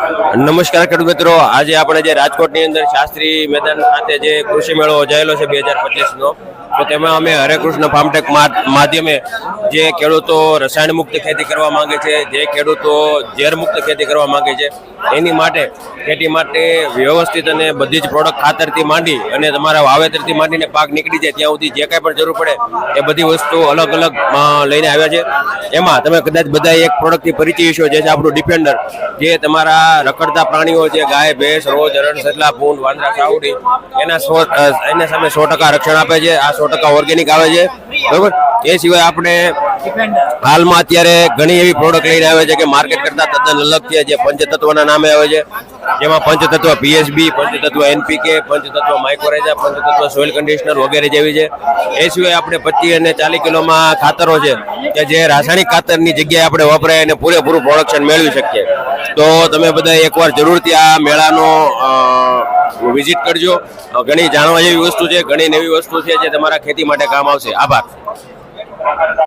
નમસ્કાર ખેડૂત મિત્રો, આજે આપણે જે રાજકોટની અંદર શાસ્ત્રી મેદાન ખાતે જે કૃષિ મેળો યોજાયેલો છે 2025 નો, તો તેમાં અમે હરેકૃષ્ણ ફાર્મટેક માધ્યમે જે ખેડૂતો રસાયણ મુક્ત ખેતી કરવા માંગે છે, જે ખેડૂતો ઝેર મુક્ત ખેતી કરવા માંગે છે, એની માટે ખેતી માટે વ્યવસ્થિત અને બધી જ પ્રોડક્ટ ખાતરથી માંડી અને તમારા વાવેતરથી માંડીને પાક નીકળી જાય ત્યાં સુધી જે કાંઈ પણ જરૂર પડે એ બધી વસ્તુ અલગ અલગ લઈને આવ્યા છે. એમાં તમે કદાચ બધા એક પ્રોડક્ટથી પરિચય છો, જે છે આપણું ડિફેન્ડર, જે તમારા રખડતા પ્રાણીઓ છે, ગાય, ભેંસ, રોજ, હરણ, સસલા, ભૂંડ, વાંદરા, સાવડી, એના સામે 100% રક્ષણ આપે છે. આ 100% ઓર્ગેનિક આવે છે, બરોબર. એ સિવાય આપણે હાલમાં અત્યારે ઘણી એવી પ્રોડક્ટ લઈને આવે છે કે માર્કેટ કરતા તદ્દન અલગ છે, જે પંચતત્વના નામે આવે છે. જેમાં પંચતત્વ પીએસબી, પંચતત્વ એનપીકે, પંચતત્વ માઇક્રોરેઝા, પંચતત્વ સોઇલ કન્ડિશનર વગેરે જેવી છે. એ સિવાય આપણે 25 અને 40 કિલોમાં ખાતરો છે કે જે રાસાયણિક ખાતરની જગ્યાએ આપણે વપરાય અને પૂરેપૂરું પ્રોડક્શન મેળવી શકીએ. તો તમે બધા એકવાર જરૂરથી આ મેળાનો વિઝિટ કરજો. ઘણી જાણવા જેવી વસ્તુ છે, ઘણી નવી વસ્તુ છે જે તમારા ખેતી માટે કામ આવશે. આભાર.